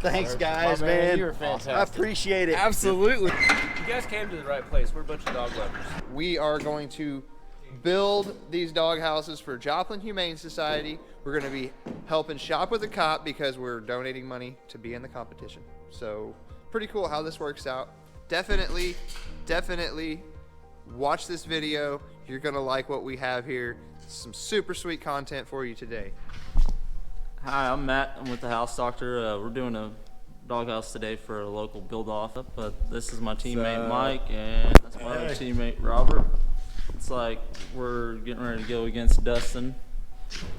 Thanks, guys, man. You were fantastic. I appreciate it. Absolutely. You guys came to the right place. We're a bunch of dog lovers. We are going to build these dog houses for Joplin Humane Society. We're going to be helping Shop with a Cop because we're donating money to be in the competition. So pretty cool how this works out. Definitely watch this video. You're going to like what we have here. Some super sweet content for you today. Hi, I'm Matt. I'm with the House Doctor. We're doing a doghouse today for a local build-off, but this is my teammate Mike, and that's my other teammate Robert. It's like we're getting ready to go against Dustin.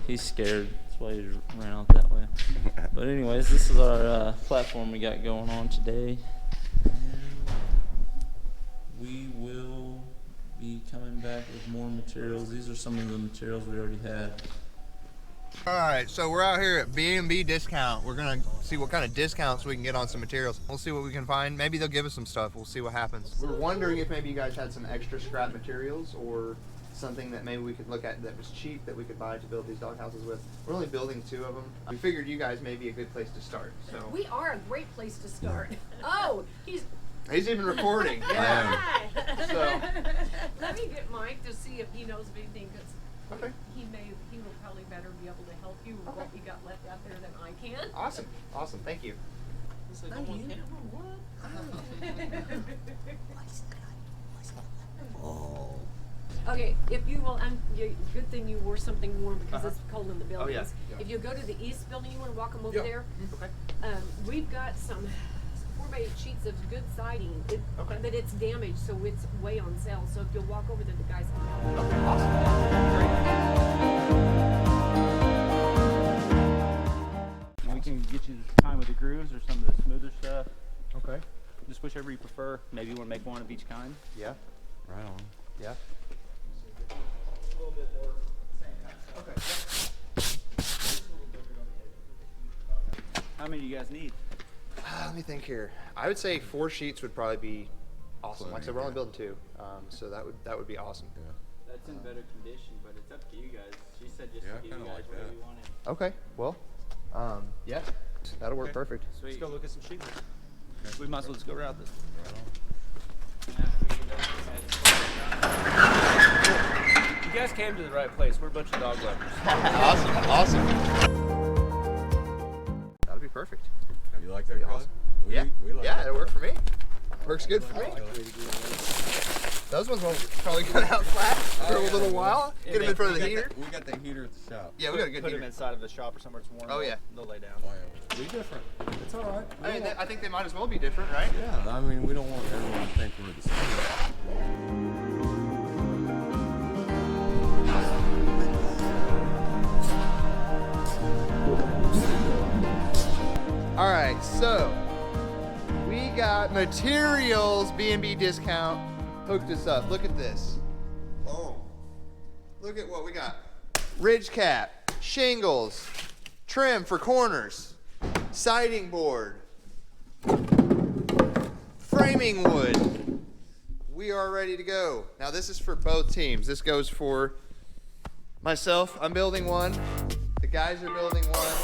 He's scared. That's why he ran out that way. But anyways, this is our platform we got going on today. And we will be coming back with more materials. These are some of the materials we already had. All right, so we're out here at B&B Discount. We're gonna see what kind of discounts we can get on some materials. We'll see what we can find. Maybe they'll give us some stuff. We'll see what happens. We're wondering if maybe you guys had some extra scrap materials or something that maybe we could look at that was cheap that we could buy to build these dog houses with. We're only building 2 of them. We figured you guys may be a good place to start. So we are a great place to start. Oh, he's even recording. Yeah. So let me get Mike to see if he knows of anything, because okay. He will probably better be able to help you with what you got left out there than I can. Awesome. Thank you. Oh. Okay, if you will, good thing you wore something warm because it's cold in the buildings. Yeah. If you go to the east building, you want to walk them over there. Okay. We've got some 4x8 sheets of good siding, but it's damaged, so it's way on sale. So if you'll walk over there, the guys can help. Okay. Awesome. We can get you time with the grooves or some of the smoother stuff. Okay. Just whichever you prefer. Maybe you want to make one of each kind. Yeah. Right on. Yeah. A little bit more same kind. Okay. How many do you guys need? Let me think here. I would say 4 sheets would probably be awesome. Like I said, we're only building 2, so that would be awesome. Yeah. That's in better condition, but it's up to you guys. She said just Yeah, to give you kinda guys like whatever that. you wanted. Okay. Well, yeah, that'll work perfect. Let's go look at some sheets. We might as well just go route this. You guys came to the right place. We're a bunch of dog lovers. Awesome. That'll be perfect. You like that color? Awesome. We like Yeah, that it worked for color. me. Works good for me. Those ones will probably go out flat for a little while. Get them in front of the heater. We got the heater at the shop. Yeah, we got a good Put heater. them inside of the shop or somewhere it's warm. Oh, yeah. They'll lay down. Oh, yeah. Be different. It's all right. I mean, I think they might as well be different, right? Yeah, I mean, we don't want everyone to think we're the same. All right, so we got materials B&B Discount hooked us up. Look at this. Oh, look at what we got. Ridge cap, shingles, trim for corners, siding board, framing wood. We are ready to go. Now this is for both teams. This goes for myself. I'm building one. The guys are building one.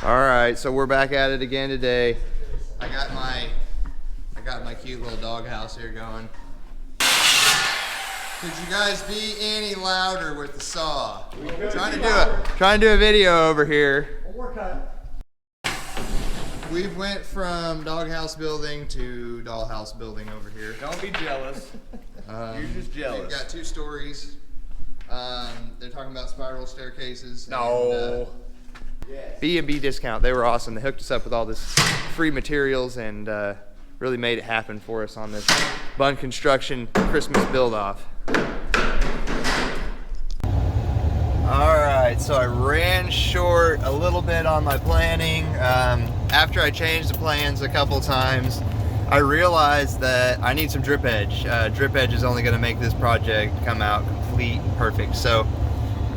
All right, so we're back at it again today. I got my cute little dog house here going. Could you guys be any louder with the saw? Trying to do a video over here. We've went from doghouse building to dollhouse building over here. Don't be jealous. You're just jealous. We've got 2 stories. They're talking about spiral staircases. No. B&B Discount, they were awesome. They hooked us up with all this free materials and really made it happen for us on this Bunn Construction Christmas build-off. All right, so I ran short a little bit on my planning. After I changed the plans a couple times, I realized that I need some drip edge. Drip edge is only gonna make this project come out complete and perfect. So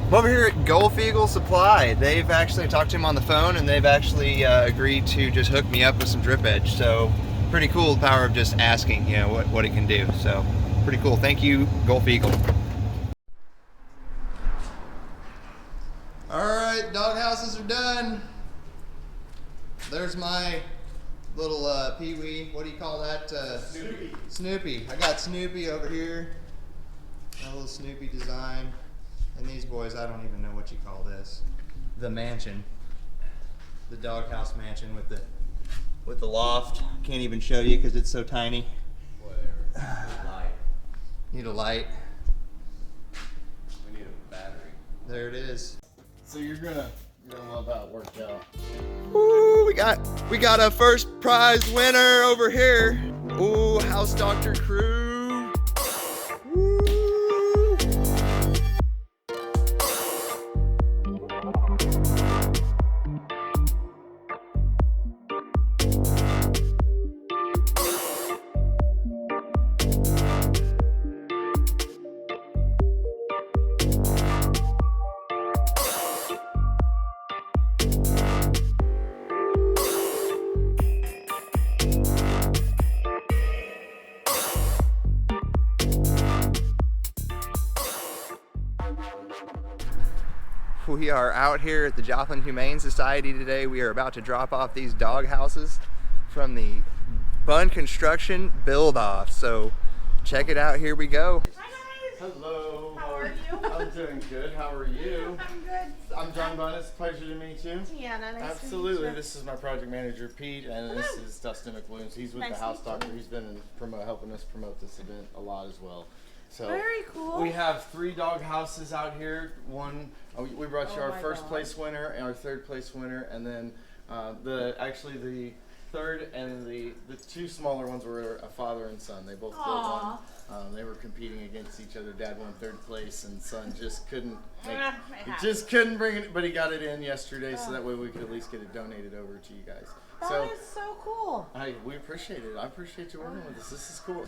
I'm over here at Gulf Eagle Supply. They've actually talked to him on the phone and they've actually agreed to just hook me up with some drip edge. So pretty cool, the power of just asking, you know, what it can do. So pretty cool. Thank you, Gulf Eagle. All right, dog houses are done. There's my little Pee-wee. What do you call that? Snoopy. Snoopy. I got Snoopy over here. A little Snoopy design. And these boys, I don't even know what you call this. The mansion. The doghouse mansion with the loft. Can't even show you because it's so tiny. Whatever. Light. Need a light. We need a battery. There it is. So you're gonna love how it worked out. Ooh, we got a first prize winner over here. Ooh, House Doctor Crew. Woo. We are out here at the Joplin Humane Society today. We are about to drop off these dog houses from the Bunn Construction build off. So check it out, here we go. Hello. How are you? I'm doing good. How are you? I'm good. I'm John Bunn. It's a pleasure to meet you. Tiana, nice Absolutely. to meet you. This is my project manager, Pete, and this is Dustin McWilliams. He's with Nice the to House meet you. Doctor. He's been helping us promote this event a lot as well. So Very cool. we have 3 dog houses out here. We brought you Oh our my first God. place winner and our 3rd place winner, and then the 3rd and the 2 smaller ones were a father and son. They both built one. They were competing against each other. Dad won 3rd place, and son just couldn't bring it, but he got it in yesterday, so that way we could at least get it donated over to you guys. That is so cool. We appreciate it. I appreciate you working with us. This is cool.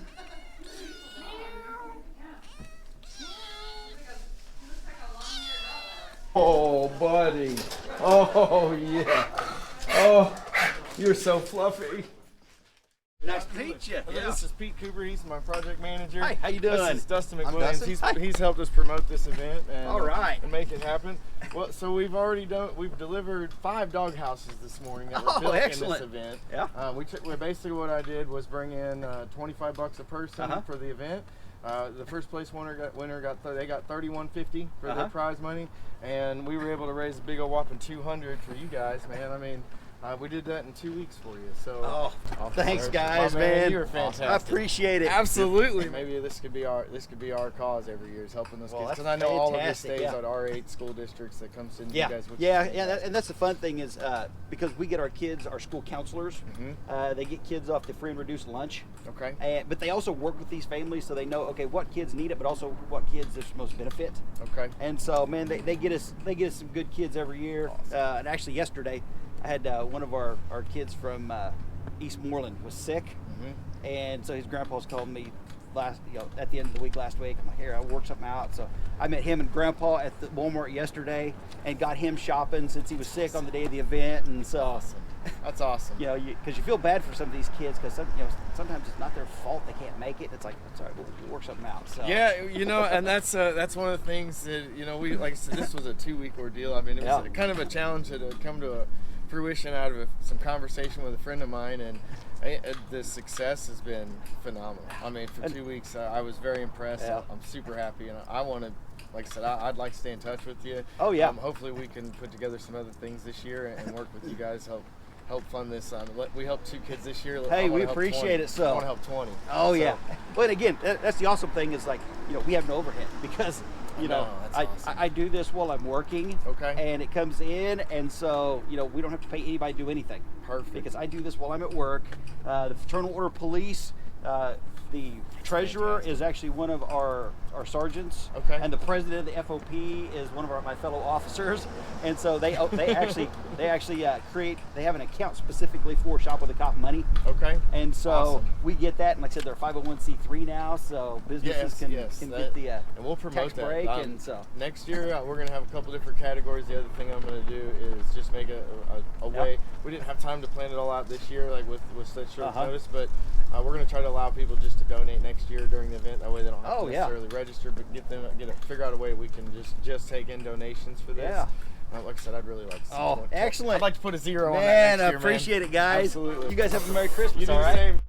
Oh, buddy. Oh, yeah. Oh, you're so fluffy. Nice to meet you. This is Pete Cooper. He's my project manager. Hi, how you doing? This is Dustin I'm McWilliams. Dustin. He's helped us promote this event and, All right. and make it happen. Well, so we've delivered 5 dog houses this morning that were built excellent. in this event. Yeah. Basically what I did was bring in $25 a person Uh-huh. for the event. The first place winner got $31.50 for Uh-huh. their prize money, and we were able to raise a big old whopping $200 for you guys, man. I mean, we did that in 2 weeks for you. So Oh, thanks, guys, my man. You were fantastic. I appreciate it. Absolutely. Maybe this could be our cause every year, is helping those Well, kids. Because that's I know all of this fantastic, stays yeah. at our 8 school districts that comes in. Yeah, You guys with and that's the fun thing is because we get our kids, our school counselors, they get kids off the free and reduced lunch. Okay. But they also work with these families, so they know what kids need it, but also what kids there's most benefit. Okay. And so, man, they get us some good kids every year. Awesome. And actually, yesterday, I had one of our kids from Eastmoreland was sick, and so his grandpa's called me at the end of the week last week. I'm like, here, I'll work something out. So I met him and Grandpa at the Walmart yesterday and got him shopping since he was sick on the day of the event. And so, Awesome. That's awesome. you know, because you feel bad for some of these kids because sometimes it's not their fault they can't make it. It's like, it's all right, we'll work something out. So Yeah, and that's one of the things that we, like I said, this was a 2-week ordeal. I mean, it was kind of a challenge that had come to a fruition out of some conversation with a friend of mine, and the success has been phenomenal. I mean, for 2 weeks, I was very impressed. Yeah. I'm super happy, and I want to, like I said, I'd like to stay in touch with you. Oh, yeah. Hopefully we can put together some other things this year and work with you guys, help fund this. We helped 2 kids this year. Hey, I wanna we help appreciate 20. it so. I want to help 20. Oh So, yeah, but again, that's the awesome thing is we have no overhead because that's awesome. I do this while I'm working. Okay. And it comes in, and so we don't have to pay anybody to do anything. Perfect. Because I do this while I'm at work. The Fraternal Order Police the treasurer is actually one of our sergeants. Okay. And the president of the FOP is one of my fellow officers. And so they actually they have an account specifically for Shop with a Cop money. Okay. And so Awesome. we get that, and like I said, they're 501c3 now, so businesses can get the and we'll promote tax that. break, and so next year we're gonna have a couple different categories. The other thing I'm gonna do is just make a way. We didn't have time to plan it all out this year, like with such short notice, but we're gonna try to allow people just to donate next year during the event. That way they don't have to necessarily register, but figure out a way we can just take in donations for this. Yeah. Like I said, I'd really like to see excellent. I'd like to put a 0 on that man, next year, I appreciate it, guys. Absolutely. You guys have a Merry Christmas, You do all the right? same.